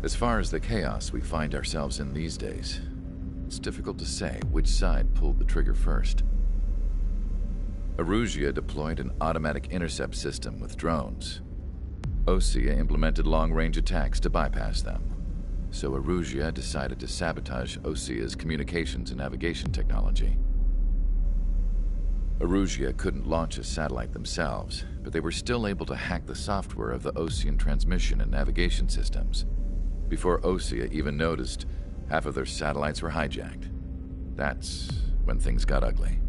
As far as the chaos we find ourselves in these days, it's difficult to say which side pulled the trigger first. Erusia deployed an automatic intercept system with drones. Osea implemented long-range attacks to bypass them. So Erusia decided to sabotage Osea's communications and navigation technology. Erusia couldn't launch a satellite themselves, but they were still able to hack the software of the Osean transmission and navigation systems. Before Osea even noticed, half of their satellites were hijacked. That's when things got ugly.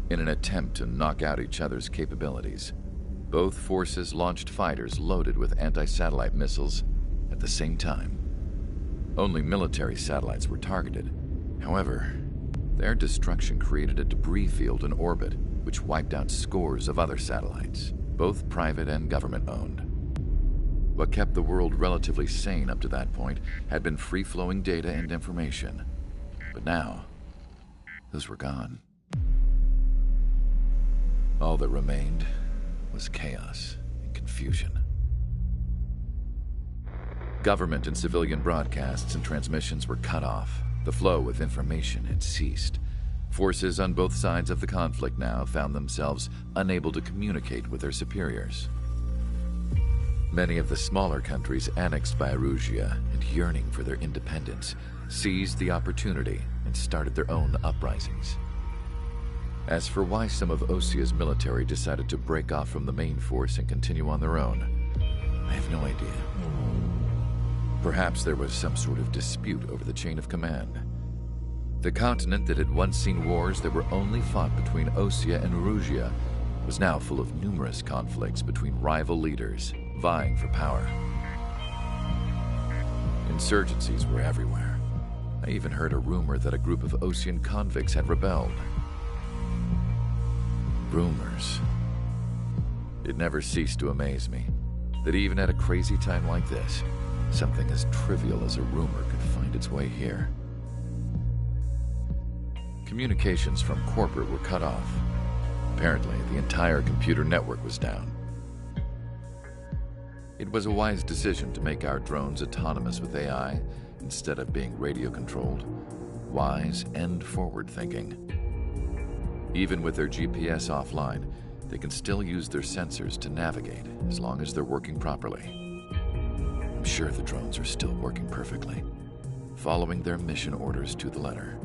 In an attempt to knock out each other's capabilities, both forces launched fighters loaded with anti-satellite missiles at the same time. Only military satellites were targeted. However, their destruction created a debris field in orbit, which wiped out scores of other satellites, both private and government-owned. What kept the world relatively sane up to that point had been free-flowing data and information. But now, those were gone. All that remained was chaos and confusion. Government and civilian broadcasts and transmissions were cut off. The flow of information had ceased. Forces on both sides of the conflict now found themselves unable to communicate with their superiors. Many of the smaller countries annexed by Erusia and yearning for their independence seized the opportunity and started their own uprisings. As for why some of Osea's military decided to break off from the main force and continue on their own, I have no idea. Perhaps there was some sort of dispute over the chain of command. The continent that had once seen wars that were only fought between Osea and Erusia was now full of numerous conflicts between rival leaders vying for power. Insurgencies were everywhere. I even heard a rumor that a group of Osean convicts had rebelled. Rumors. It never ceased to amaze me that even at a crazy time like this, something as trivial as a rumor could find its way here. Communications from corporate were cut off. Apparently, the entire computer network was down. It was a wise decision to make our drones autonomous with AI instead of being radio-controlled. Wise and forward-thinking. Even with their GPS offline, they can still use their sensors to navigate as long as they're working properly. I'm sure the drones are still working perfectly, following their mission orders to the letter.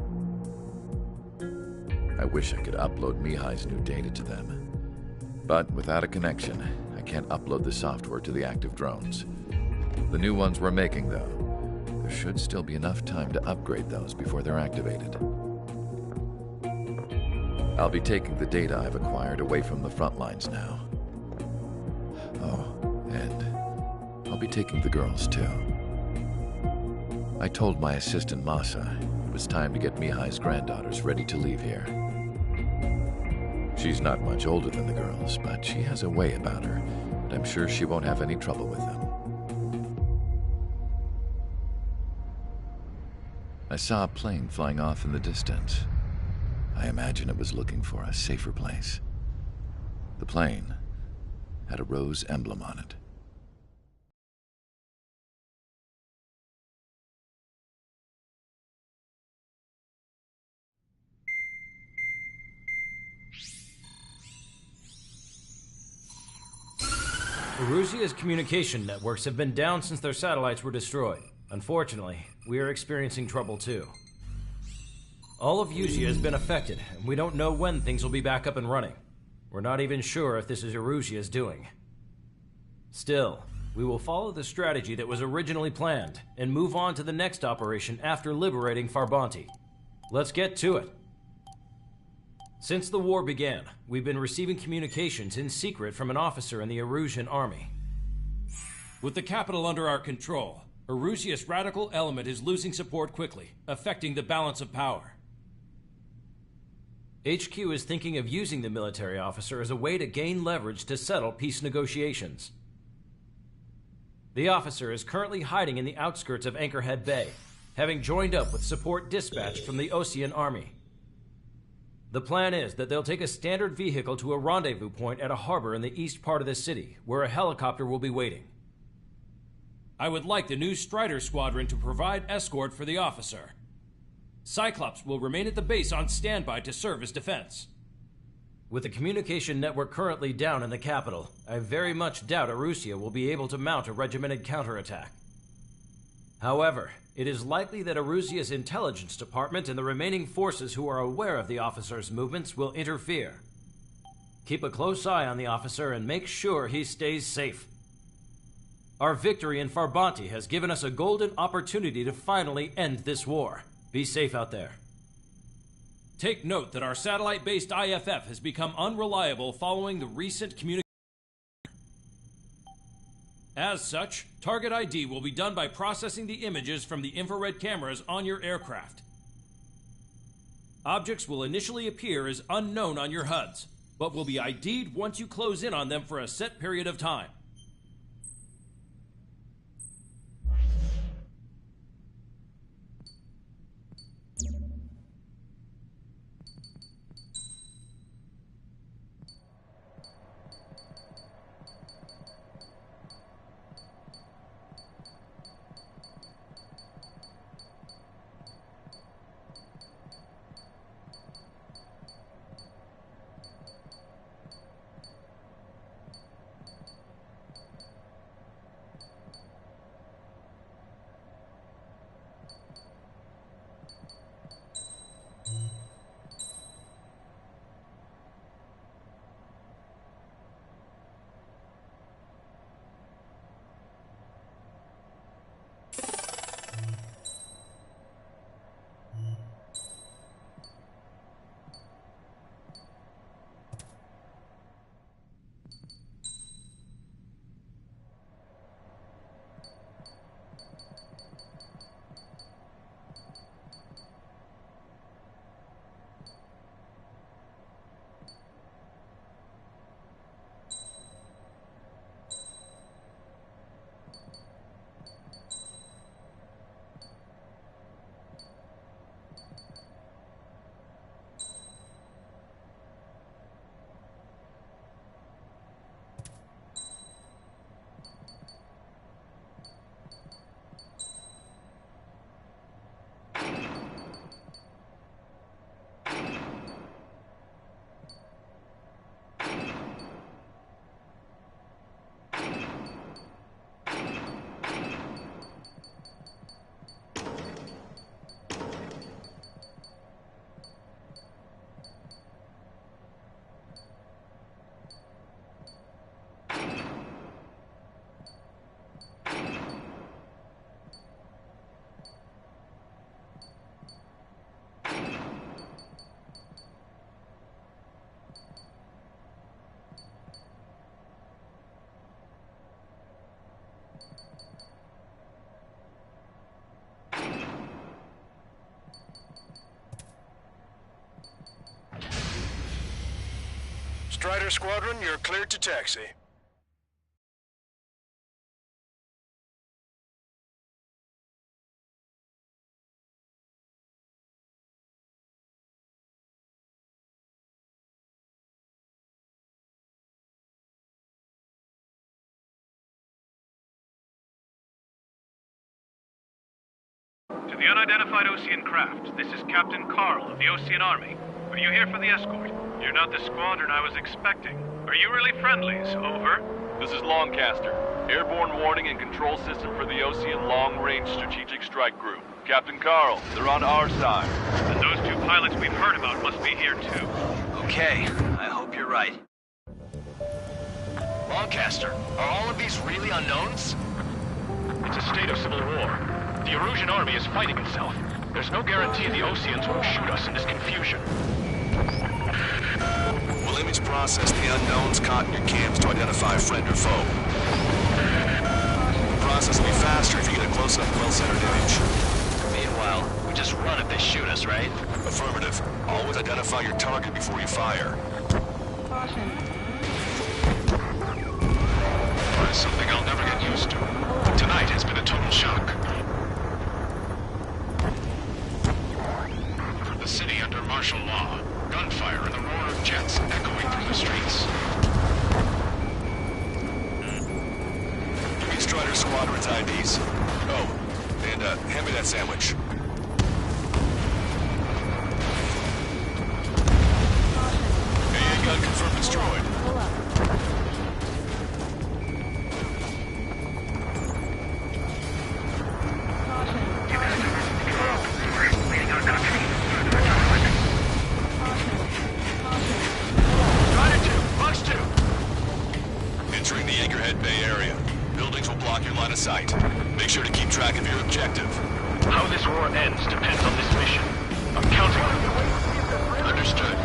I wish I could upload Mihai's new data to them. But without a connection, I can't upload the software to the active drones. The new ones we're making, though, there should still be enough time to upgrade those before they're activated. I'll be taking the data I've acquired away from the front lines now. Oh, and I'll be taking the girls, too. I told my assistant Masa it was time to get Mihai's granddaughters ready to leave here. She's not much older than the girls, but she has a way about her, and I'm sure she won't have any trouble with them. I saw a plane flying off in the distance. I imagine it was looking for a safer place. The plane had a rose emblem on it. Erusia's communication networks have been down since their satellites were destroyed. Unfortunately, we are experiencing trouble too. All of Usia has been affected, and we don't know when things will be back up and running. We're not even sure if this is Erusia's doing. Still, we will follow the strategy that was originally planned, and move on to the next operation after liberating Farbanti. Let's get to it. Since the war began, we've been receiving communications in secret from an officer in the Erusian army. With the capital under our control, Erusia's radical element is losing support quickly, affecting the balance of power. HQ is thinking of using the military officer as a way to gain leverage to settle peace negotiations. The officer is currently hiding in the outskirts of Anchorhead Bay, having joined up with support dispatched from the Osean army. The plan is that they'll take a standard vehicle to a rendezvous point at a harbor in the east part of the city, where a helicopter will be waiting. I would like the new Strider Squadron to provide escort for the officer. Cyclops will remain at the base on standby to serve as defense. With the communication network currently down in the capital, I very much doubt Erusia will be able to mount a regimented counterattack. However, it is likely that Erusia's intelligence department and the remaining forces who are aware of the officer's movements will interfere. Keep a close eye on the officer and make sure he stays safe. Our victory in Farbanti has given us a golden opportunity to finally end this war. Be safe out there. Take note that our satellite-based IFF has become unreliable following the recent communication. As such, target ID will be done by processing the images from the infrared cameras on your aircraft. Objects will initially appear as unknown on your HUDs, but will be ID'd once you close in on them for a set period of time. Strider Squadron, you're cleared to taxi. To the unidentified Osean craft, this is Captain Carl of the Osean Army. Are you here for the escort? You're not the squadron I was expecting. Are you really friendlies? Over. This is Longcaster. Airborne warning and control system for the Osean Long-Range Strategic Strike Group. Captain Carl, they're on our side. And those two pilots we've heard about must be here too. Okay, I hope you're right. Longcaster, are all of these really unknowns? It's a state of civil war. The Erusian army is fighting itself. There's no guarantee the Oseans won't shoot us in this confusion. We'll image process the unknowns caught in your cams to identify friend or foe. The process will be faster if you get a close-up, well-centered image. Meanwhile, we just run if they shoot us, right? Affirmative. Always identify your target before you fire. Caution. It's something I'll never get used to. Tonight has been a total shock. The city under martial law. Gunfire and the roar of jets echoing through the streets. Strider Squad Robert's IDs. Oh, and hand me that sandwich. AA gun confirmed destroyed. Entering the Anchorhead Bay area. Buildings will block your line of sight. Make sure to keep track of your objective. How this war ends depends on this mission. I'm counting on you. Understood.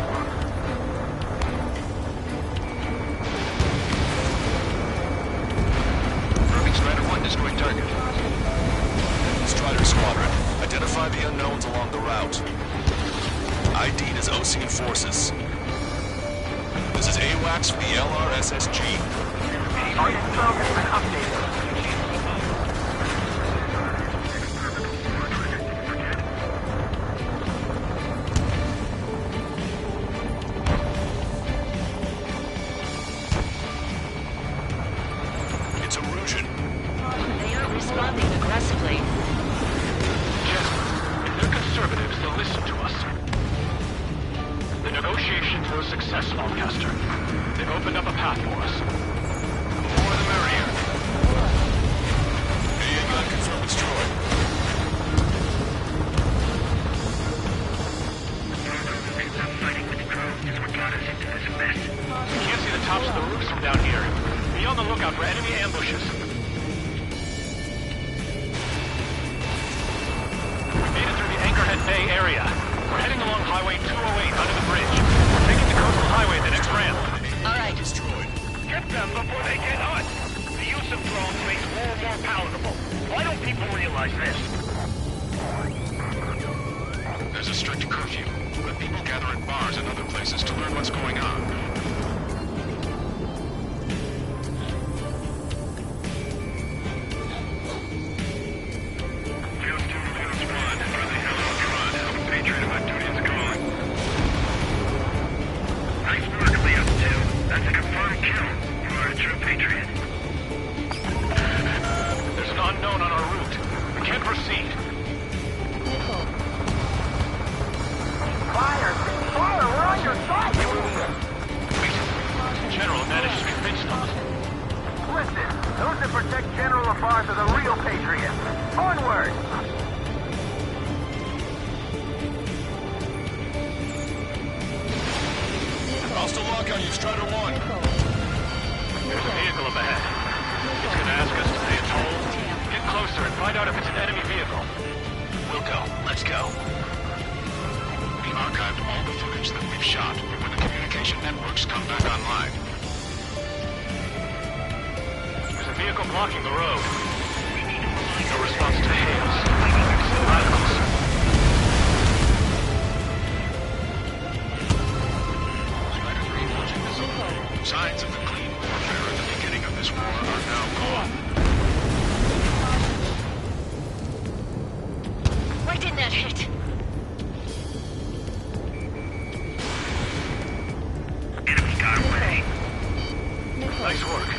Moving Strider 1, destroying target. Strider Squadron, identify the unknowns along the route. ID'd as Osean forces. This is AWACS for the LRSSG. Target info has been updated. It's Erusian. They aren't responding aggressively. Jesper, if they're conservatives, they'll listen to us. The negotiations were a success, Longcaster. They've opened up a path for us. The more the merrier. AA gun confirmed destroyed. You can't see the tops of the roofs from down here. Be on the lookout for enemy ambushes. We made it through the Anchorhead Bay area. We're heading along Highway 208 under the bridge. We're taking the coastal highway the next ramp. All right. Destroyed. Get them before they get us! The use of drones makes war more palatable. Why don't people realize this? There's a strict curfew, but people gather in bars and other places to learn what's going on. Field 2, Field 1, for the Hill Ultron, Alpha Patriot, my duty is gone. Nice work, Leo 2. That's a confirmed kill. You are a true patriot. There's an unknown on our route. We can't proceed. Fire! Fire! We're on your side! Wait. General managed to convince them. Listen, those that protect General LaFarge are the real patriots. Onward! Hostile lock on you, Strider 1. There's a vehicle up ahead. It's gonna ask us to pay a toll. Get closer and find out if it's an enemy vehicle. We'll go. Let's go. We archived all the footage that we've shot when the communication networks come back online. There's a vehicle blocking the road. No response to hails. It's the radicals. Strider 3 launching this overhaul. Signs of the clean warfare at the beginning of this war are now gone. Why didn't that hit? Enemy got away. Nice work.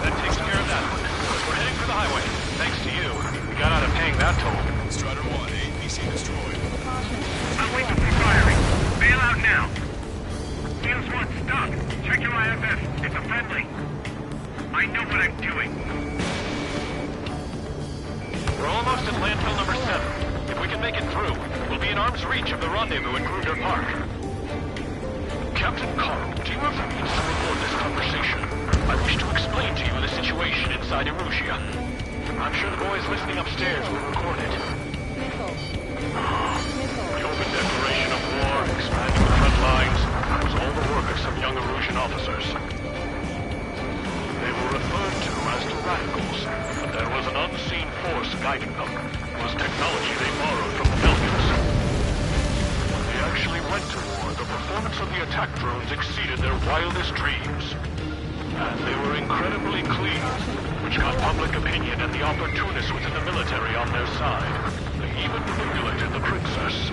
That takes care of that one. We're heading for the highway. Thanks to you. We got out of paying that toll. Strider 1, APC destroyed. I'm waiting for firing. Bail out now. Fields 1, stop. Check your IFF. It's a friendly. I know what I'm doing. We're almost at landfill number 7. If we can make it through, we'll be in arm's reach of the rendezvous in Kruger Park. Captain Carl, do you have the means to record this conversation? I wish to explain to you the situation inside Erusia. I'm sure the boys listening upstairs will record it. The open declaration of war, expanding the front lines, was all the work of some young Erusian officers. They were referred to as the radicals, but there was an unseen force guiding them. It was technology they borrowed from the Belgians. When they actually went to war, the performance of the attack drones exceeded their wildest dreams. And they were incredibly clean, which got public opinion and the opportunists within the military on their side. They even manipulated the princess.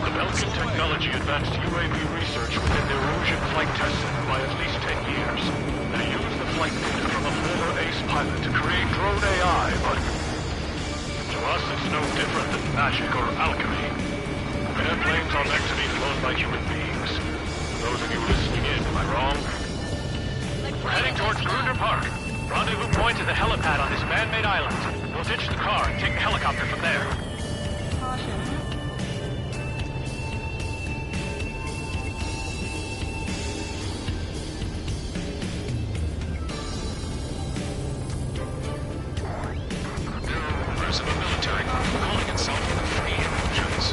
The Belgian technology advanced UAV research within the Erusian flight test center by at least 10 years. They used the flight data from a former ace pilot to create cutthroat AI, but to us it's no different than magic or alchemy. Their planes are meant to be flown by human beings. Those of you listening in, am I wrong? We're heading towards Grunder Park. Rendezvous point is the helipad on this man-made island. We'll ditch the car and take the helicopter from there. Members of a military group calling itself the Free Agents.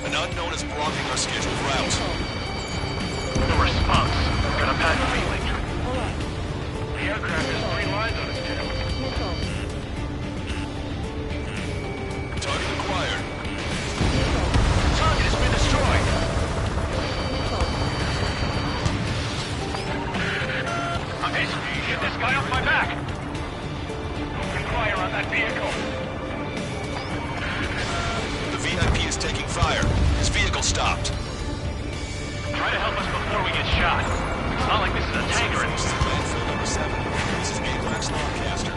An unknown is blocking our scheduled route. No response. Got a bad feeling. The aircraft has 3 lines on its tail. Target acquired. Target has been destroyed. Get this guy off my back. Open fire on that vehicle. The VIP is taking fire. His vehicle stopped. Try to help us before we get shot. It's not like this is a tanker. Landfill number 7. This is Gateway Lancaster.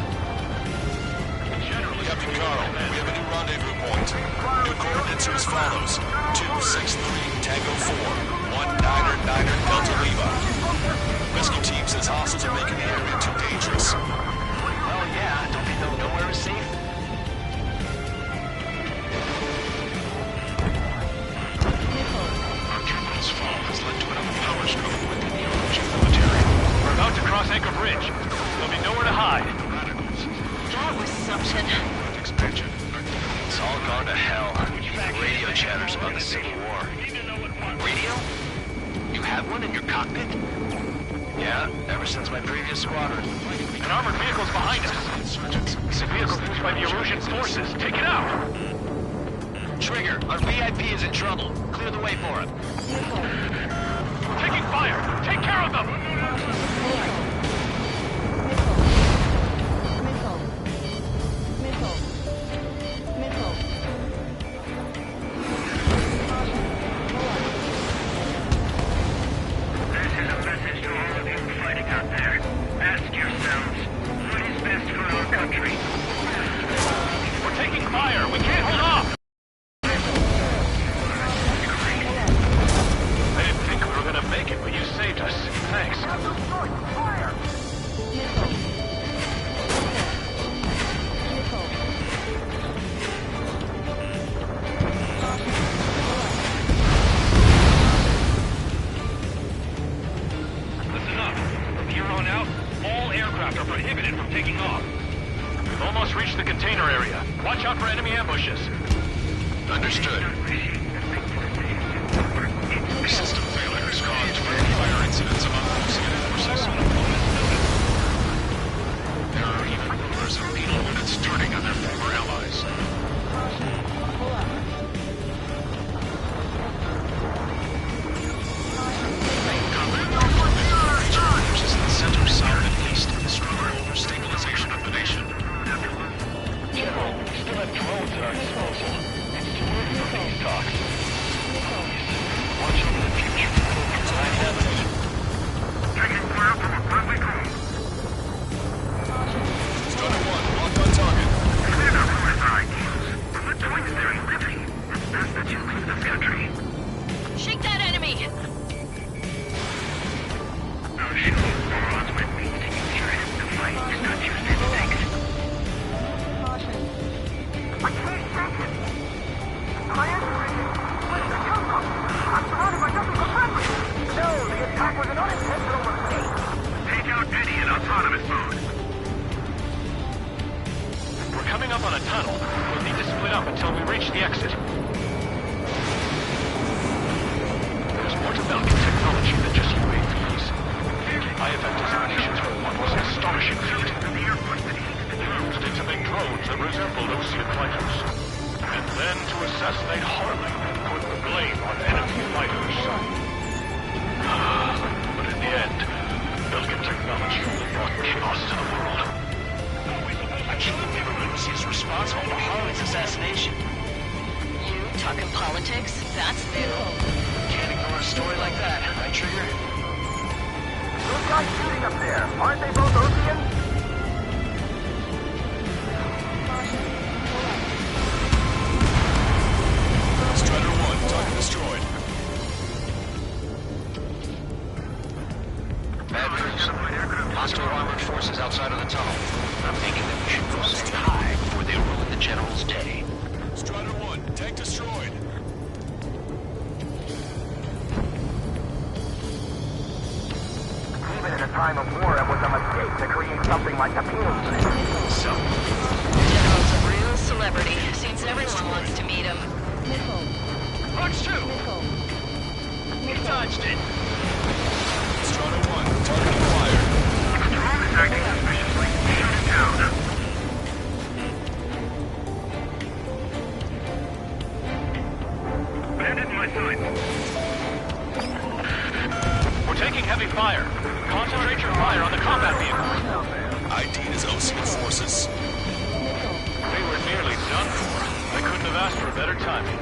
Captain Carl, we have a new rendezvous point. New coordinates are as follows. 263 Tango 4, 1999 Delta Lima. Rescue team says hostiles are making the area too dangerous. Well, yeah, don't they know nowhere is safe? Our capital's fall has led to another power struggle within the Eurasian military. We're about to cross Anchor Bridge. There'll be nowhere to hide. Radicals. That was something. Expansion. It's all gone to hell. Radio chatters about the Civil War. Radio? You have one in your cockpit? Yeah, ever since my previous squadron. An armored vehicle's behind us. Insurgents. It's a vehicle used by the Erusian forces. Take it out! Trigger, our VIP is in trouble. Clear the way for him. Taking fire! Take care of them! This is a message to all of you fighting out there. Ask yourselves, what is best for our country? We're taking fire! We can't hold off! I didn't think we were gonna make it, but you saved us. Thanks. Listen up. From here on out, all aircraft are prohibited from taking off. We've almost reached the container area. Watch out for enemy ambushes. Understood. System failures caused fire incidents among Ocean forces. There are even rumors of penal units turning on their former allies. Which is in the center, south, and east of the struggle for stabilization of the nation. General, we still have drones at our disposal. It's too early for peace talks. Watch over the future. I have it. Taking fire from a friendly drone. Stunner 1, locked on target. Clear up from our ideals. From the twins they're living. It's best that you leave this country. Shake that enemy! Our shooting morons went means to use your head to fight, not use instincts. I can't take it. My entry. Where's the come from? I'm surrounded by nothing but friendly. No, the attack was an unintentional mistake. Take out Eddie in autonomous mode. We're coming up on a tunnel. We'll need to split up until we reach the exit. There's more to Belkin technology than just UAVs. IFF designations for one was an astonishing feat. Used it to make drones that resembled Osean fighters. And then to assassinate Harley and put the blame on enemy fighters. But in the end, Belkin technology only brought chaos to the world. I can't believe Lucy is responsible for Harley's assassination. politics? That's new. Can't ignore a story like that, right, Trigger? Those guys shooting up there, aren't they both Ocean? Strider 1, target destroyed. Bad news. Hostile armored forces outside of the tunnel. I'm thinking that we should go say hi before they ruin the General's day. Strider 1, tank destroyed. Even in a time of war, it was a mistake to create something like the penal system. So, General's a real celebrity. Seems everyone wants to meet him. Punch 2! He dodged it! Strider 1, target acquired. Drone is acting suspiciously. Shoot it down. Bandit in my sight. We're taking heavy fire. Concentrate your fire on the combat vehicle. ID is Ocean forces. They were nearly done for. I couldn't have asked for better timing.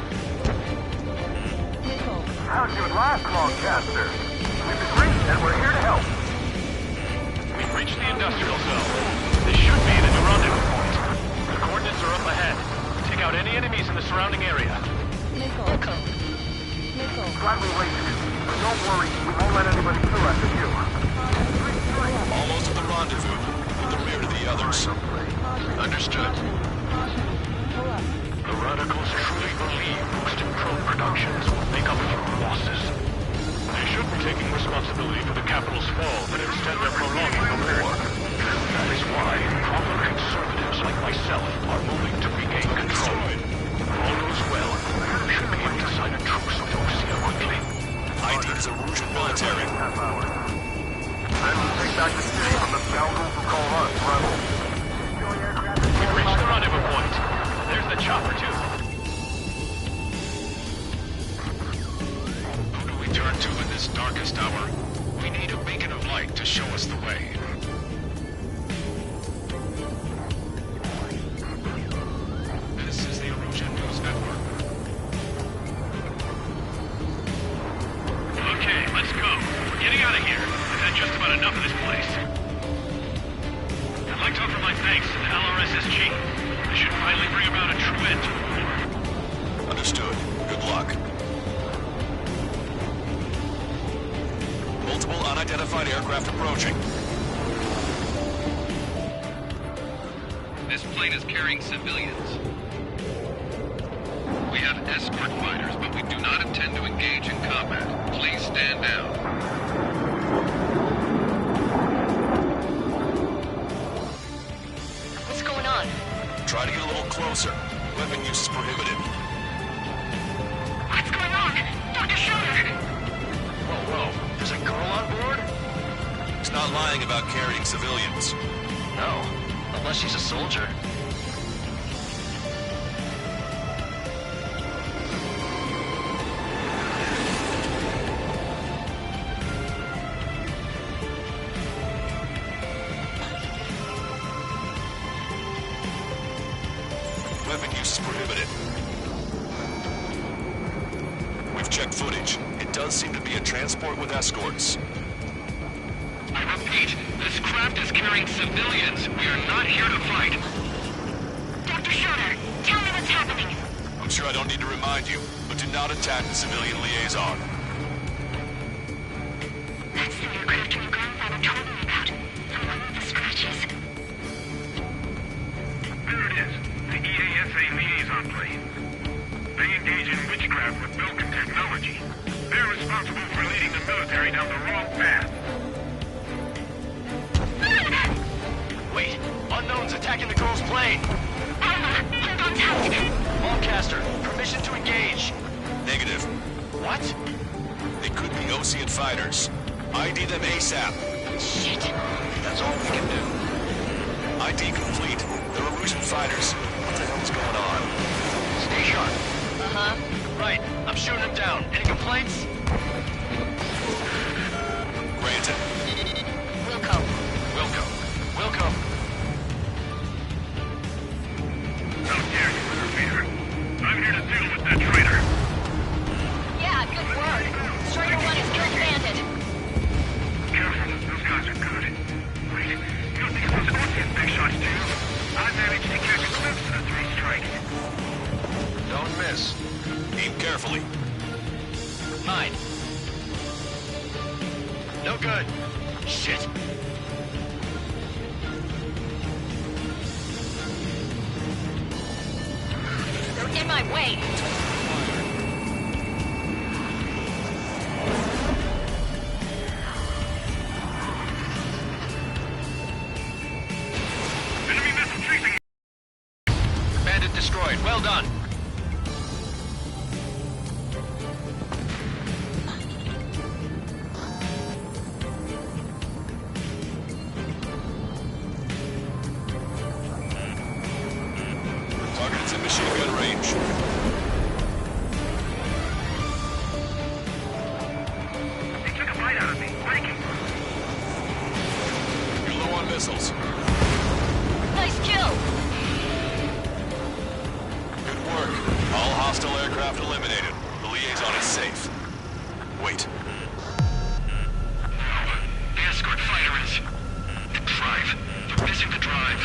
How'd you last, Longcaster? We've agreed and we're here to help. We've reached the industrial zone. This should be the new rendezvous point. The coordinates are up ahead. Take out any enemies in the surrounding area. Glad we waited. But don't worry, we won't let anybody through after you. Almost at the rendezvous, with the rear to the others. Understood. The Radicals truly believe boosted drone productions will make up for losses. They should be taking responsibility for the capital's fall, but instead they're prolonging the war. That is why proper conservatives like myself are moving to regain control. All goes well. We should be able to sign a truce with Osia quickly. ID is Erusian military. Then we'll take back the city from the scoundrels who call us rebels. We've reached the rendezvous point. There's the chopper, too. Who do we turn to in this darkest hour? We need a beacon of light to show us the way. This is the Erusian News Network. Okay, let's go. We're getting out of here. I've had just about enough of this place. I'd like to offer my thanks to the LRSSG. This should finally bring about a true end to the war. Understood. Good luck. Multiple unidentified aircraft approaching. This plane is carrying civilians. We have escort fighters, but we do not intend to engage in combat. Please stand down. What's going on? Try to get a little closer. Weapon use is prohibited. What's going on? Dr. Schroeder! Whoa, there's a girl on board? He's not lying about carrying civilians. No, unless she's a soldier. Weapon use is prohibited. We've checked footage. It does seem to be a transport with escorts. I repeat, this craft is carrying civilians. We are not here to fight. Dr. Schroeder, tell me what's happening. I'm sure I don't need to remind you, but do not attack the civilian liaison. That's the aircraft your grandfather told me about. I'm one of the scratches. There it is. The EASA liaison plane. They engage in witchcraft with Belkin technology. They're responsible for leading the military down the wrong path. Wait, unknown's attacking the girl's plane. Alma, hold on tight. Longcaster, permission to engage. Negative. What? They could be Ocean fighters. ID them ASAP. Shit. That's all we can do. ID complete. They're Erusian fighters. What the hell is going on? Stay sharp. Uh-huh. Right, I'm shooting him down. Any complaints? Granted. Wilco. Wilco. How dare you interfere? I'm here to deal with that traitor. miss. Aim carefully. Mine. No good. Shit. They're in my way. Enemy missile tracing. Bandit destroyed. Well done. Target is in machine gun range. They took a bite out of me. Breaking. You're low on missiles. Nice kill. Good work. All hostile aircraft eliminated. The liaison is safe. Wait. The escort fighter is... The drive. They're missing the drive.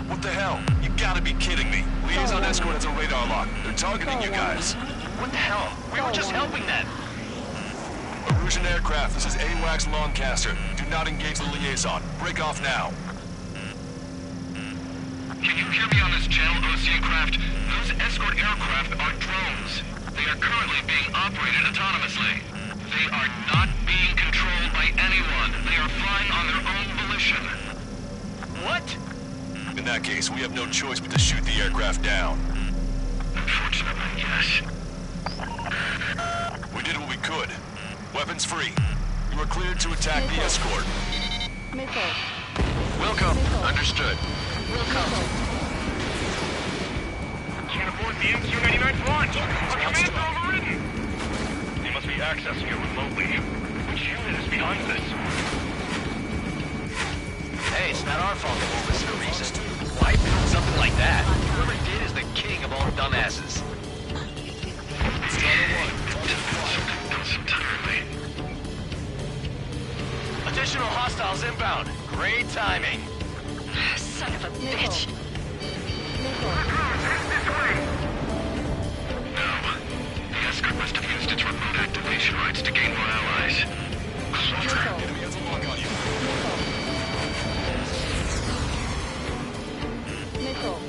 What the hell? You gotta be kidding me. Liaison escort has a radar lock. They're targeting you guys. What the hell? We were just helping them. Erusian aircraft, this is AWACS Lancaster. Do not engage the liaison. Break off now. Can you hear me on this channel, Ocean craft? Those escort aircraft are drones. They are currently being operated autonomously. They are not being controlled by anyone. They are flying on their own volition. What? In that case, we have no choice but to shoot the aircraft down. Unfortunately, yes. We did what we could. Weapons free. You are cleared to attack the escort. Missile. Wilco. Understood. Can't afford the MQ-99's launch. Our commands are overridden. They must be accessing it remotely. Which unit is behind this? Hey, it's not our fault they won't listen to reason. Why build something like that? Whoever did is the king of all dumbasses. Additional hostiles inbound. Great timing. Son of a bitch. No. The escort must have used its remote activation rights to gain more allies. Enemy has a lock on you. Missile.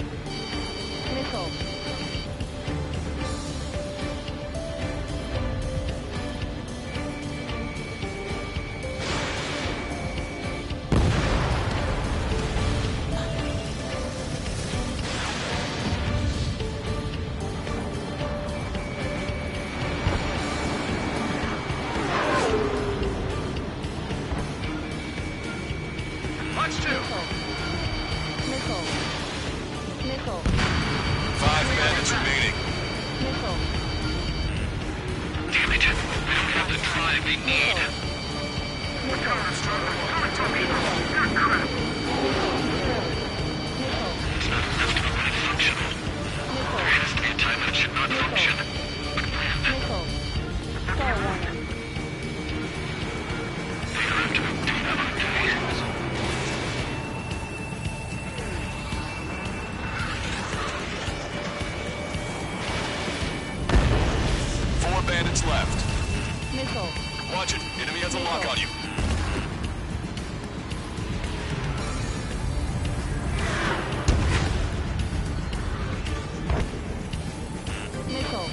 Watch two. Missile. 5 bandits remaining. Missile. Damn it. We don't have the drive they need. It's not enough to be running functional. There has to be a time when it should not function. But when? Missile. Star warning. They are after a data update. 4 bandits left. Missile. Watch it. Enemy has a lock on you. Missile.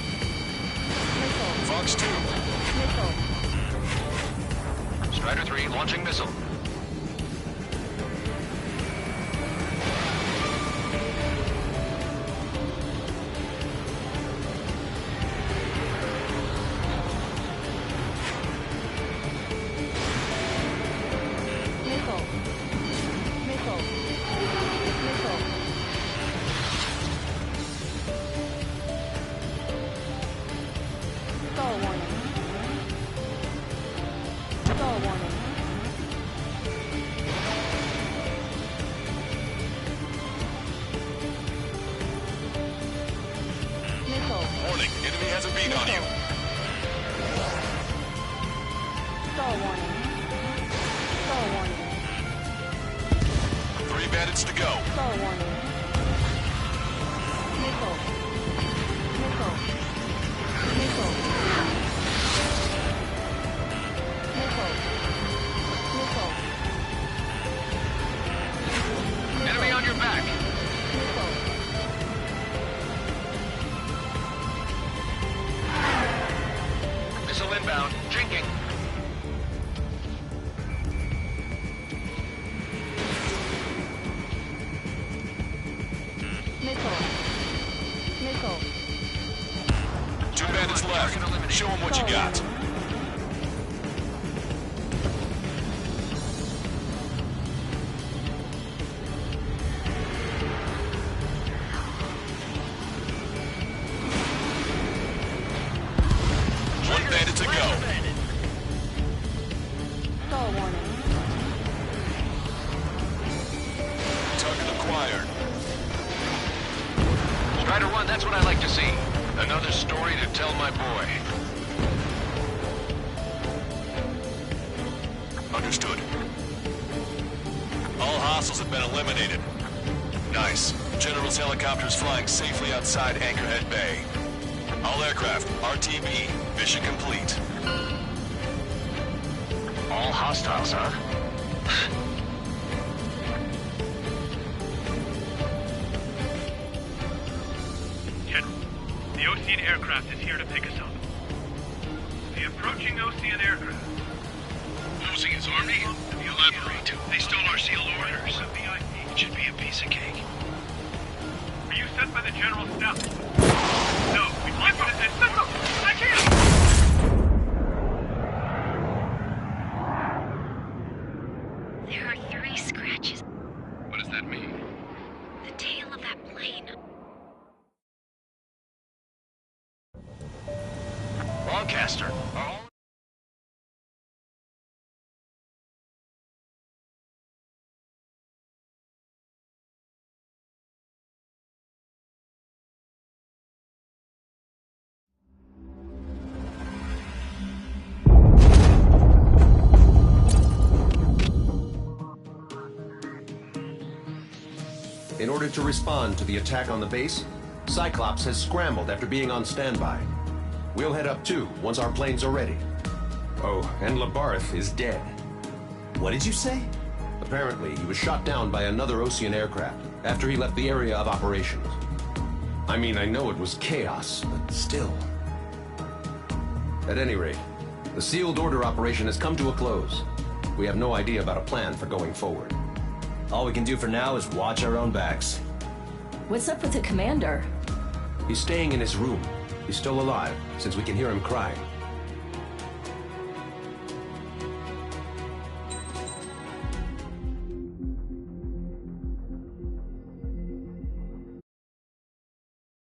Fox 2. Missile. Strider 3 launching missile. Star warning. Star warning. Missile. Warning. Enemy has a beat on you. Star warning. Star warning. 3 bandits to go. Star warning. Missile. aircraft. Show them what you got. One bandit to go. Skull warning. Target acquired. Strider 1, that's what I like to see. Another story to tell my boy. Understood. All hostiles have been eliminated. Nice. General's helicopter is flying safely outside Anchorhead Bay. All aircraft, RTB, mission complete. All hostiles, huh? General, the Osean aircraft is here to pick us up. The approaching Osean aircraft. Osean's army? Elaborate. They stole our sealed orders. It should be a piece of cake. Are you sent by the General's staff? No, we might want to send... No, I can't! There are 3 scratches. What does that mean? The tail of that plane. Lancaster, are all... In order to respond to the attack on the base, Cyclops has scrambled after being on standby. We'll head up too, once our planes are ready. Oh, and Labarth is dead. What did you say? Apparently, he was shot down by another Osean aircraft after he left the area of operations. I mean, I know it was chaos, but still. At any rate, the sealed order operation has come to a close. We have no idea about a plan for going forward. All we can do for now is watch our own backs. What's up with the commander? He's staying in his room. He's still alive, since we can hear him crying.